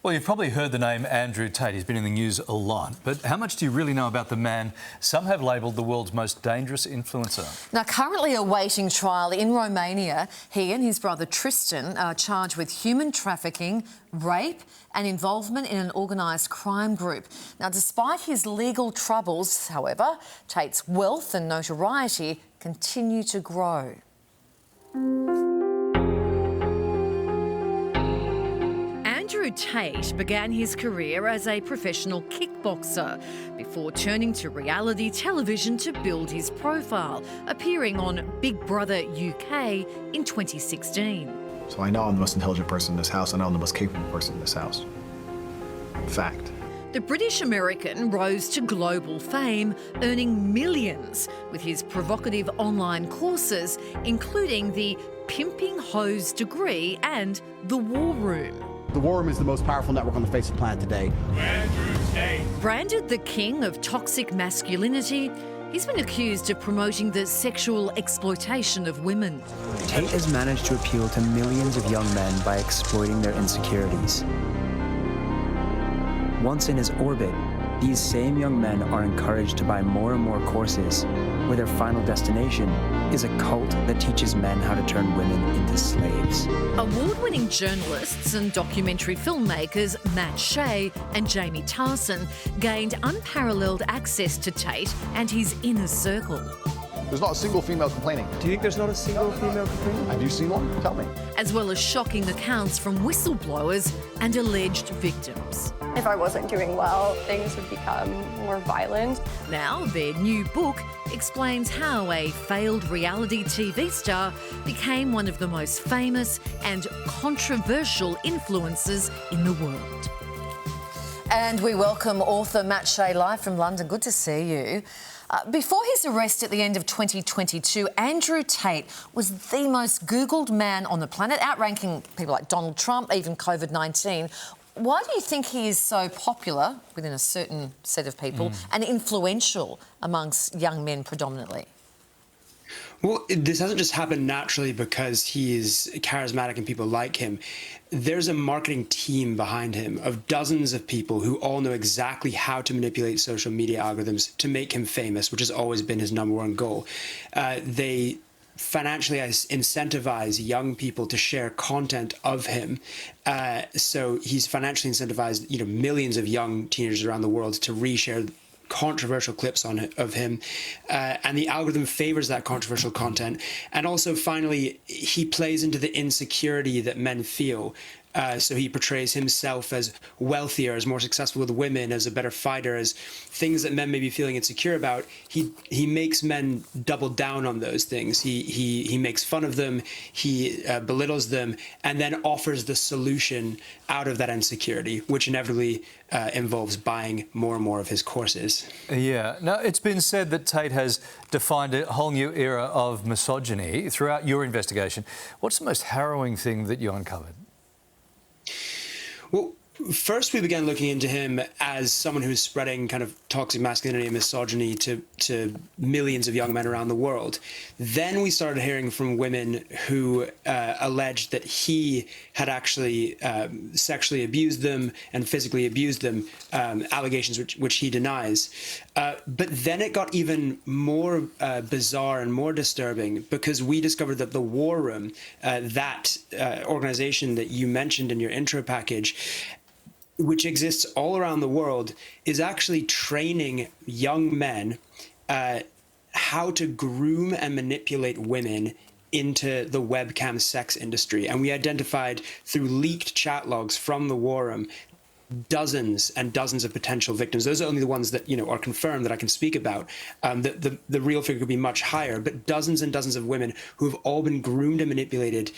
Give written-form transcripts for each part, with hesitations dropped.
Well, you've probably heard the name Andrew Tate. He's been in the news a lot. But how much do you really know about the man some have labelled the world's most dangerous influencer? Now, currently awaiting trial in Romania, he and his brother Tristan are charged with human trafficking, rape and involvement in an organised crime group. Now, despite his legal troubles, however, Tate's wealth and notoriety continue to grow. Andrew Tate began his career as a professional kickboxer before turning to reality television to build his profile, appearing on Big Brother UK in 2016. So I know I'm the most intelligent person in this house. I know I'm the most capable person in this house. Fact. The British-American rose to global fame, earning millions with his provocative online courses, including the Pimping Hoes degree and the War Room. The War Room is the most powerful network on the face of the planet today. Andrew Tate. Branded the king of toxic masculinity, he's been accused of promoting the sexual exploitation of women. Tate has managed to appeal to millions of young men by exploiting their insecurities. Once in his orbit, these same young men are encouraged to buy more and more courses, where their final destination is a cult that teaches men how to turn women into slaves. Award-winning journalists and documentary filmmakers Matt Shea and Jamie Tarson gained unparalleled access to Tate and his inner circle. There's not a single female complaining. Do you think there's not a single female complaining? Have you seen one? Tell me. As well as shocking accounts from whistleblowers and alleged victims. If I wasn't doing well, things would become more violent. Now, their new book explains how a failed reality TV star became one of the most famous and controversial influencers in the world. And we welcome author Matt Shea live from London. Good to see you. Before his arrest at the end of 2022, Andrew Tate was the most Googled man on the planet, outranking people like Donald Trump, even COVID-19. Why do you think he is so popular within a certain set of people and influential amongst young men predominantly? Well, this hasn't just happened naturally because he is charismatic and people like him. There's a marketing team behind him of dozens of people who all know exactly how to manipulate social media algorithms to make him famous, which has always been his number one goal. They financially incentivize young people to share content of him. So he's financially incentivized, millions of young teenagers around the world to reshare controversial clips of him, and the algorithm favors that controversial content. And also, finally, he plays into the insecurity that men feel. So he portrays himself as wealthier, as more successful with women, as a better fighter, as things that men may be feeling insecure about. He makes men double down on those things. He makes fun of them, he belittles them, and then offers the solution out of that insecurity, which inevitably involves buying more and more of his courses. Yeah. Now, it's been said that Tate has defined a whole new era of misogyny throughout your investigation. What's the most harrowing thing that you uncovered? Well, first we began looking into him as someone who's spreading kind of toxic masculinity and misogyny to millions of young men around the world. Then we started hearing from women who alleged that he had actually sexually abused them and physically abused them, allegations which he denies. But then it got even more bizarre and more disturbing because we discovered that the War Room, that organization that you mentioned in your intro package, which exists all around the world, is actually training young men how to groom and manipulate women into the webcam sex industry. And we identified through leaked chat logs from the War Room dozens and dozens of potential victims. Those are only the ones that are confirmed that I can speak about. The real figure could be much higher, but dozens and dozens of women who have all been groomed and manipulated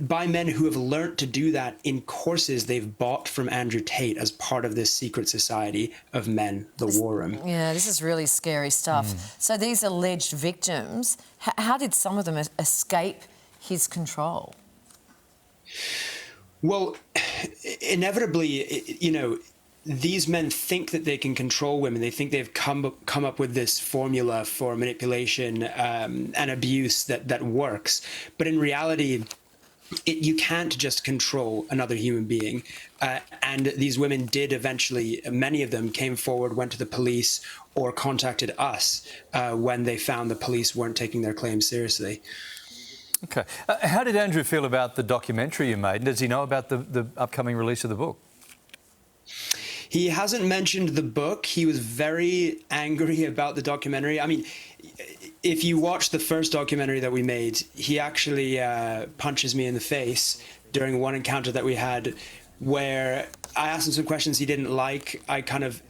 by men who have learnt to do that in courses they've bought from Andrew Tate as part of this secret society of men, the War Room. Yeah, this is really scary stuff. So these alleged victims, how did some of them escape his control? Well, inevitably, these men think that they can control women. They think they've come up with this formula for manipulation and abuse that works. But in reality, you can't just control another human being. And these women did eventually, many of them came forward, went to the police, or contacted us when they found the police weren't taking their claims seriously. Okay. How did Andrew feel about the documentary you made? Does he know about the upcoming release of the book? He hasn't mentioned the book. He was very angry about the documentary. I mean, if you watch the first documentary that we made, he actually punches me in the face during one encounter that we had where I asked him some questions he didn't like. I kind of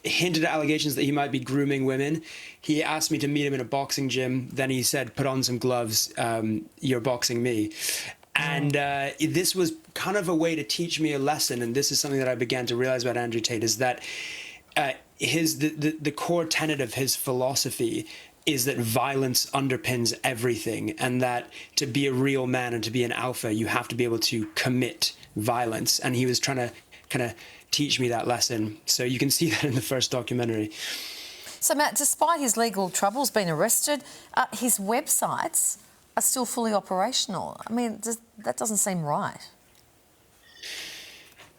hinted at allegations that he might be grooming women. He asked me to meet him in a boxing gym. Then he said, put on some gloves, you're boxing me. And this was kind of a way to teach me a lesson. And this is something that I began to realize about Andrew Tate, is that the core tenet of his philosophy is that violence underpins everything, and that to be a real man and to be an alpha, you have to be able to commit violence. And he was trying to kind of teach me that lesson. So you can see that in the first documentary. So, Matt, despite his legal troubles, being arrested, his websites are still fully operational. I mean, that doesn't seem right.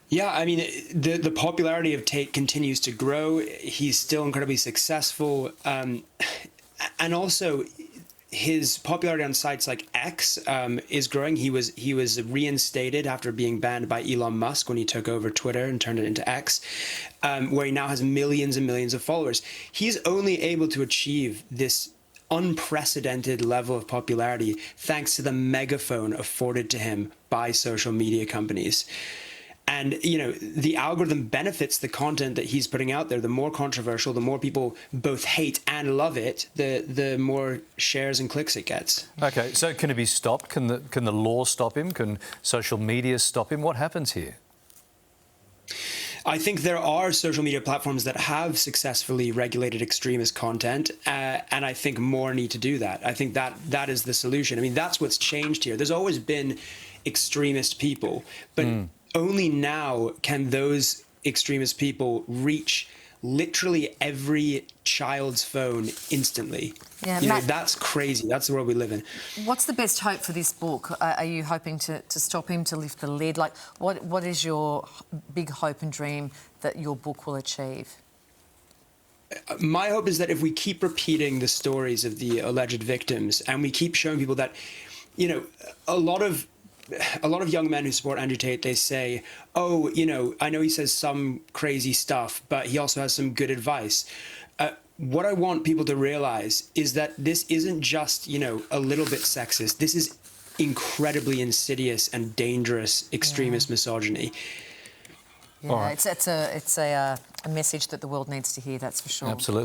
Yeah, I mean, the popularity of Tate continues to grow. He's still incredibly successful. And also, his popularity on sites like X is growing. He was reinstated after being banned by Elon Musk when he took over Twitter and turned it into X, where he now has millions and millions of followers. He's only able to achieve this unprecedented level of popularity thanks to the megaphone afforded to him by social media companies. And, you know, the algorithm benefits the content that he's putting out there. The more controversial, the more people both hate and love it, the more shares and clicks it gets. Okay, so can it be stopped? Can the law stop him? Can social media stop him? What happens here? I think there are social media platforms that have successfully regulated extremist content, and I think more need to do that. I think that is the solution. I mean, that's what's changed here. There's always been extremist people, but only now can those extremist people reach literally every child's phone instantly. Yeah, you know, Matt, that's crazy. That's the world we live in. what's the best hope for this book? Are you hoping to stop him, to lift the lid? Like, what is your big hope and dream that your book will achieve? My hope is that if we keep repeating the stories of the alleged victims and we keep showing people that, you know, a lot of young men who support Andrew Tate, they say, oh, you know, I know he says some crazy stuff, but he also has some good advice. What I want people to realize is that this isn't just, you know, a little bit sexist. This is incredibly insidious and dangerous extremist misogyny. Yeah, it's a message that the world needs to hear, that's for sure. Absolutely.